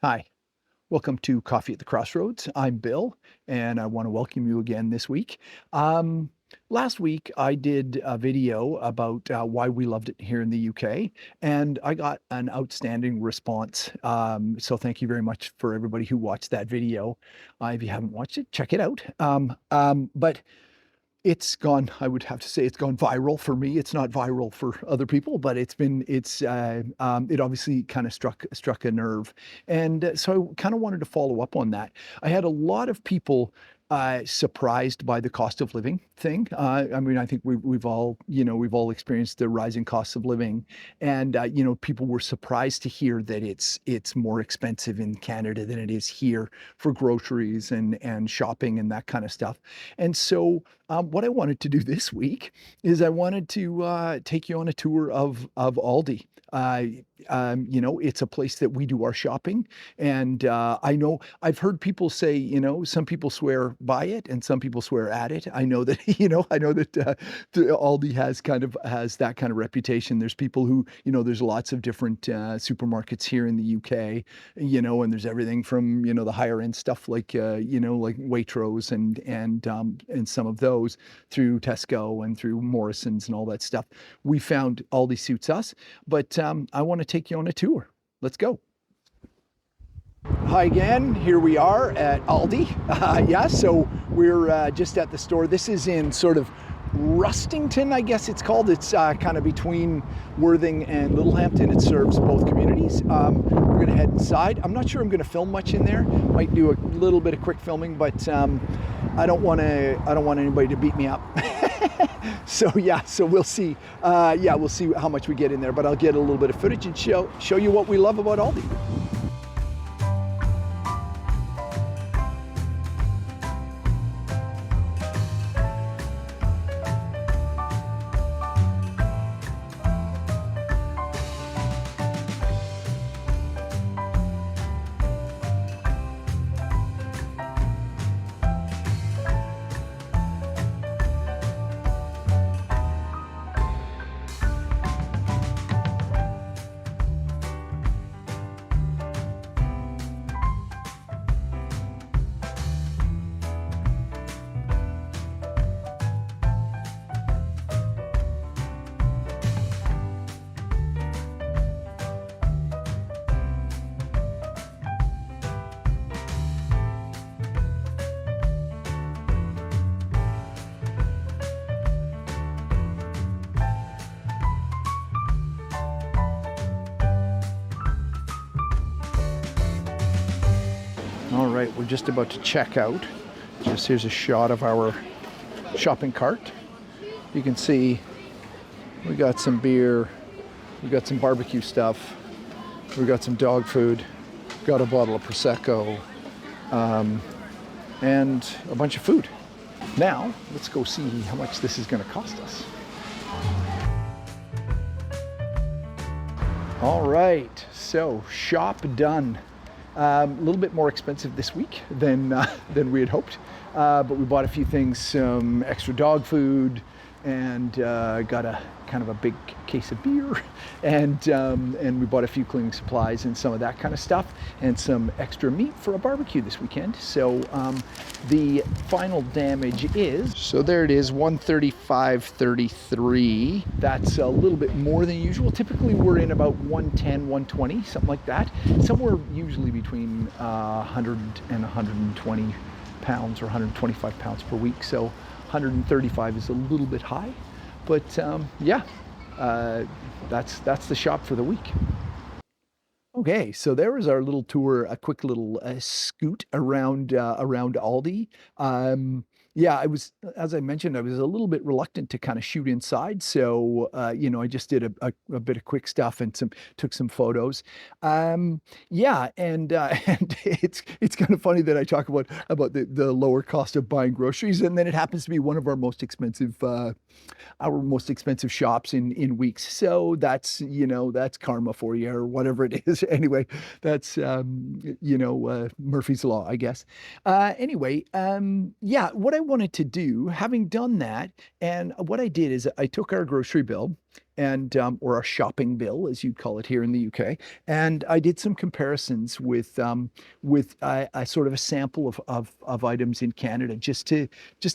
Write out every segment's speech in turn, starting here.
Hi, welcome to Coffee at the Crossroads. I'm Bill, and I want to welcome you again this week. Um, Last week, I did a video about why we loved it here in the UK, and I got an outstanding response. So thank you very much for everybody who watched that video. If you haven't watched it, check it out. But it's gone, I would have to say it's gone viral for me. It's not viral for other people, but it obviously kind of struck a nerve. And so I kind of wanted to follow up on that. I had a lot of people surprised by the cost of living thing. I mean, I think we've all, we've all experienced the rising costs of living, and people were surprised to hear that it's more expensive in Canada than it is here for groceries and shopping and that kind of stuff. And so, what I wanted to do this week is I wanted to take you on a tour of Aldi. It's a place that we do our shopping, and I know I've heard people say, some people swear by it and some people swear at it. I know that, the Aldi has that kind of reputation. There's people who, there's lots of different supermarkets here in the UK, and there's everything from, the higher end stuff like, like Waitrose and some of those through Tesco and through Morrison's and all that stuff. We found Aldi suits us, but I want to take you on a tour. Let's go. Hi again, here we are at Aldi. So we're just at the store. This is in sort of Rustington, I guess it's called. It's kind of between Worthing and Littlehampton. It serves both communities. We're gonna head inside. I'm not sure I'm gonna film much in there. Might do a little bit of quick filming, but I don't want anybody to beat me up. So we'll see. We'll see how much we get in there, but I'll get a little bit of footage and show you what we love about Aldi. All right, we're just about to check out. Here's a shot of our shopping cart. You can see we got some beer, we got some barbecue stuff, we got some dog food, got a bottle of Prosecco, and a bunch of food. Now, let's go see how much this is going to cost us. All right, so shop done. A little bit more expensive this week than we had hoped, but we bought a few things, some extra dog food, and got a kind of a big case of beer, and we bought a few cleaning supplies and some of that kind of stuff, and some extra meat for a barbecue this weekend. So the final damage is, so there it is, 135.33. That's a little bit more than usual. Typically we're in about 110, 120, something like that. Somewhere usually between 100 and 120 pounds or 125 pounds per week. So 135 is a little bit high, but that's the shop for the week. Okay, so there was our little tour, a quick little scoot around Aldi. I was, as I mentioned, I was a little bit reluctant to kind of shoot inside, so I just did a bit of quick stuff and took some photos. And it's kind of funny that I talk about the lower cost of buying groceries, and then it happens to be one of our most expensive shops in weeks. So that's karma for you, or whatever it is. Anyway, that's Murphy's Law, I guess. What I wanted to do, having done that, and what I did is I took our grocery bill and or a shopping bill, as you'd call it here in the UK. And I did some comparisons with a sort of a sample of items in Canada, just to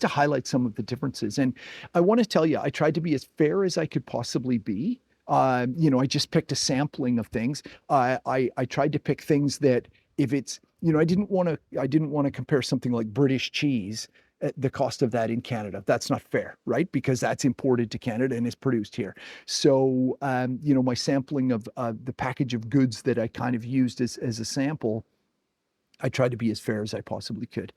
highlight some of the differences. And I want to tell you, I tried to be as fair as I could possibly be. I just picked a sampling of things. I tried to pick things that if it's, I didn't want to compare something like British cheese at the cost of that in Canada. That's not fair, right? Because that's imported to Canada and is produced here. So, my sampling of the package of goods that I kind of used as a sample, I tried to be as fair as I possibly could,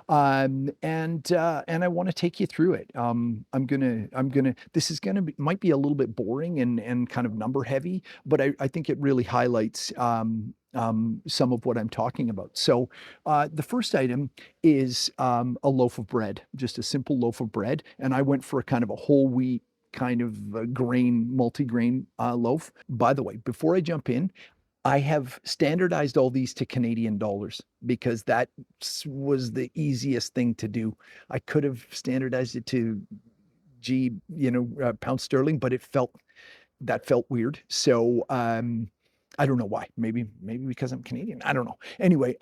and I want to take you through it. I'm gonna. This is gonna be might be a little bit boring and kind of number heavy, but I think it really highlights some of what I'm talking about. So, the first item is a loaf of bread, just a simple loaf of bread, and I went for a kind of a whole wheat kind of multi-grain loaf. By the way, before I jump in, I have standardized all these to Canadian dollars because that was the easiest thing to do. I could have standardized it to pound sterling, but that felt weird. So I don't know why. Maybe because I'm Canadian. I don't know. Anyway,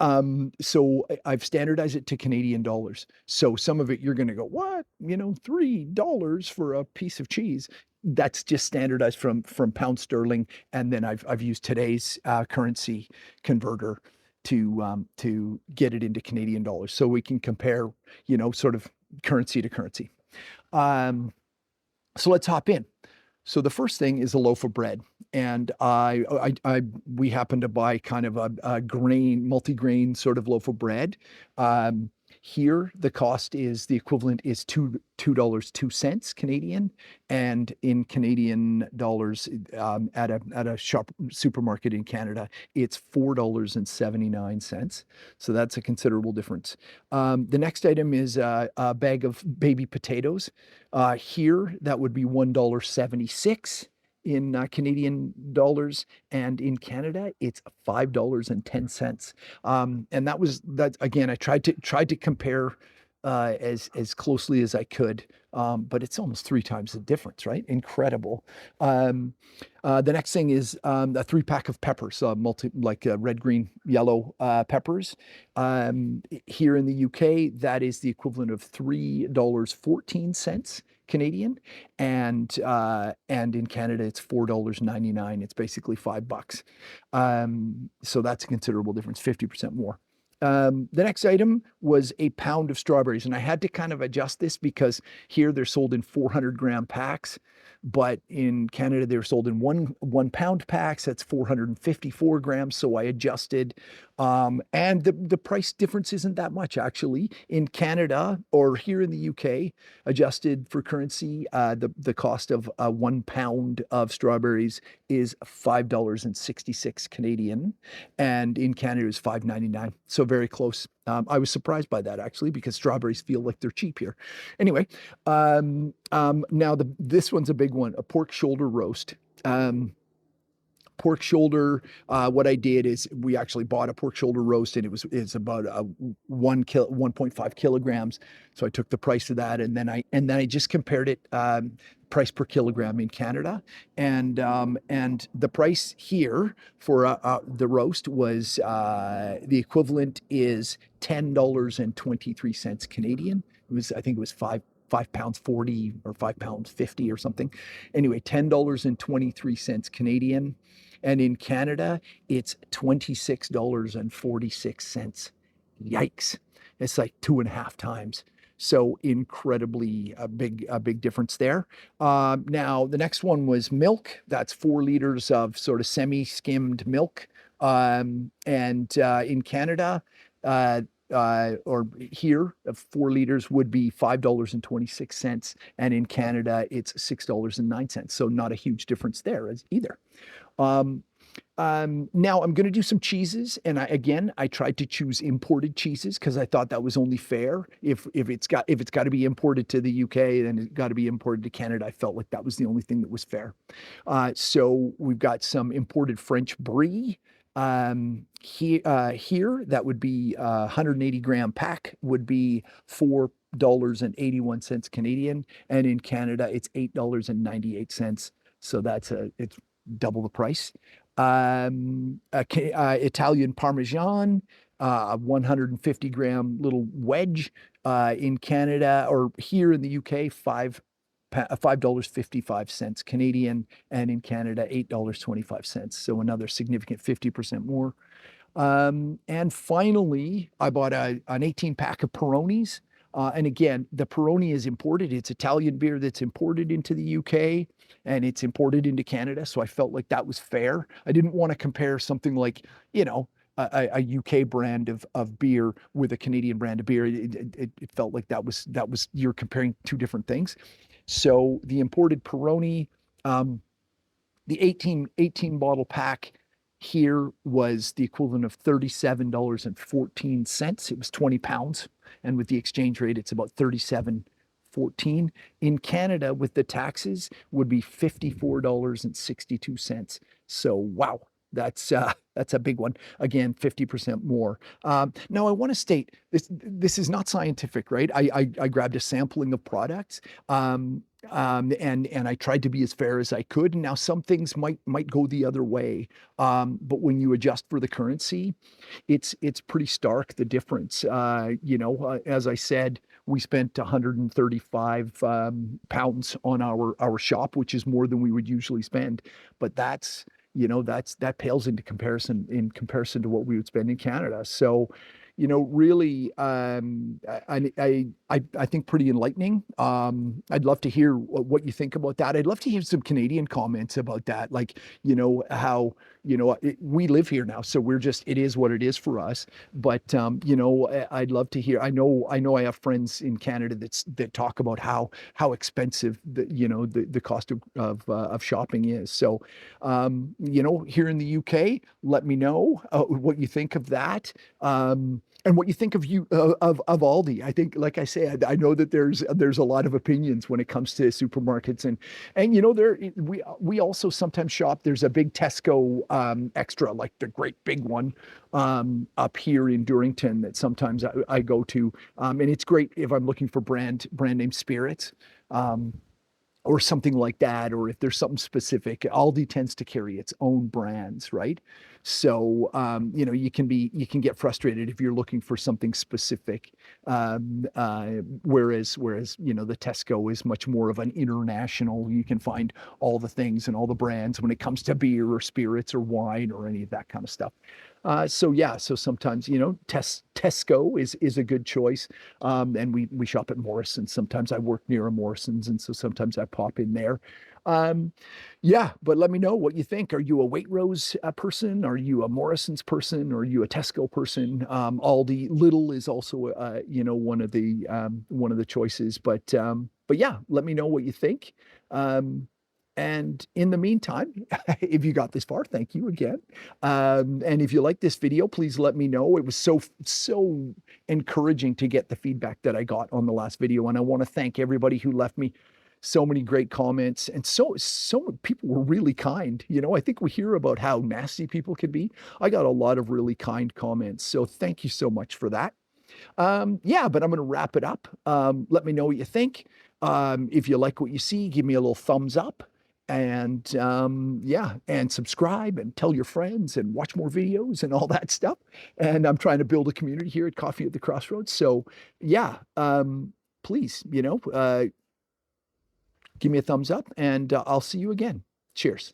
so I've standardized it to Canadian dollars. So some of it you're going to go, what? $3 for a piece of cheese. That's just standardized from pound sterling, and then I've used today's currency converter to get it into Canadian dollars, so we can compare, sort of currency to currency. Um, so let's hop in. So the first thing is a loaf of bread, and we happen to buy kind of a multi-grain sort of loaf of bread. Um, Here, the cost is the equivalent is $2.02 Canadian, and in Canadian dollars, at a supermarket in Canada, it's $4.79. So that's a considerable difference. The next item is a bag of baby potatoes. Here, that would be $1.76 in Canadian dollars, and in Canada, it's $5.10. And that again. I tried to compare as closely as I could, but it's almost three times the difference, right? Incredible. Um, the next thing is a three-pack of peppers, like red, green, yellow peppers. Here in the UK, that is the equivalent of $3.14 Canadian, and in Canada it's $4.99. It's basically $5. So that's a considerable difference, 50% more. The next item was a pound of strawberries, and I had to kind of adjust this because here they're sold in 400-gram packs, but in Canada they're sold in one pound packs. That's 454 grams. So I adjusted, and the price difference isn't that much actually. In Canada or here in the UK, adjusted for currency, the cost of 1 pound of strawberries is $5.66 Canadian, and in Canada is $5.99. So very close. I was surprised by that actually because strawberries feel like they're cheap here. Anyway, now this one's a big one: a pork shoulder roast. Pork shoulder. What I did is we actually bought a pork shoulder roast, and it's about 1.5 kilograms. So I took the price of that, and then I just compared it, price per kilogram in Canada, and the price here for the roast was the equivalent is $10.23 Canadian. I think it was £5 40 or £5 50 or something. Anyway, $10.23 Canadian. And in Canada, it's $26.46. Yikes. It's like 2.5 times. So incredibly a big difference there. Now, the next one was milk. That's 4 liters of sort of semi-skimmed milk. And in Canada, or here, 4 liters would be $5.26, and in Canada, it's $6.09. So not a huge difference there either. Um, now I'm going to do some cheeses, and I tried to choose imported cheeses because I thought that was only fair. If it's got to be imported to the UK, then it's got to be imported to Canada. I felt like that was the only thing that was fair. So we've got some imported French brie. Here that would be 180-gram pack would be $4.81 Canadian, and in Canada it's $8.98. So it's double the price. Italian Parmesan, 150 gram little wedge, in Canada or here in the UK, $5.55 Canadian, and in Canada, $8.25. So another significant 50% more. And finally, I bought an 18 pack of Peronis. And again, the Peroni is imported. It's Italian beer that's imported into the UK and it's imported into Canada. So I felt like that was fair. I didn't want to compare something like, a UK brand of beer with a Canadian brand of beer. It felt like that was you're comparing two different things. So the imported Peroni, um, the eighteen bottle pack here was the equivalent of $37.14. It was 20 pounds. And with the exchange rate, it's about 37.14. In Canada, with the taxes, would be $54.62. So wow, that's a big one. Again, 50% more. Now, I want to state this is not scientific, right? I grabbed a sampling of products, and I tried to be as fair as I could. Now, some things might go the other way, but when you adjust for the currency, it's pretty stark, the difference. As I said, we spent 135 pounds on our shop, which is more than we would usually spend. But that pales into comparison to what we would spend in Canada. So, really, I think pretty enlightening. I'd love to hear what you think about that. I'd love to hear some Canadian comments about that, like, how, we live here now, so it is what it is for us. But, I'd love to hear. I know I have friends in Canada that talk about how expensive the cost of shopping is. So, here in the UK, let me know what you think of that. And what you think of Aldi. I think, like I said, I know that there's a lot of opinions when it comes to supermarkets, and we also sometimes shop. There's a big Tesco extra, like the great big one, up here in Durrington, that sometimes I go to, and it's great if I'm looking for brand name spirits. Or something like that, or if there's something specific. Aldi tends to carry its own brands, right? So, you can get frustrated if you're looking for something specific. Whereas, the Tesco is much more of an international. You can find all the things and all the brands when it comes to beer or spirits or wine or any of that kind of stuff. So yeah, so sometimes, Tesco is a good choice. And we shop at Morrison's. Sometimes I work near a Morrison's, and so sometimes I pop in there. Um, yeah, but let me know what you think. Are you a Waitrose person? Are you a Morrison's person? Or are you a Tesco person? Aldi, Little is also one of the choices. But yeah, let me know what you think. Um, and in the meantime, if you got this far, thank you again. And if you like this video, please let me know. It was so encouraging to get the feedback that I got on the last video. And I want to thank everybody who left me so many great comments. And so many people were really kind. I think we hear about how nasty people can be. I got a lot of really kind comments. So thank you so much for that. Yeah, but I'm going to wrap it up. Let me know what you think. If you like what you see, give me a little thumbs up, and yeah, and subscribe and tell your friends and watch more videos and all that stuff. And I'm trying to build a community here at Coffee at the Crossroads. So yeah, please, give me a thumbs up, and I'll see you again. Cheers.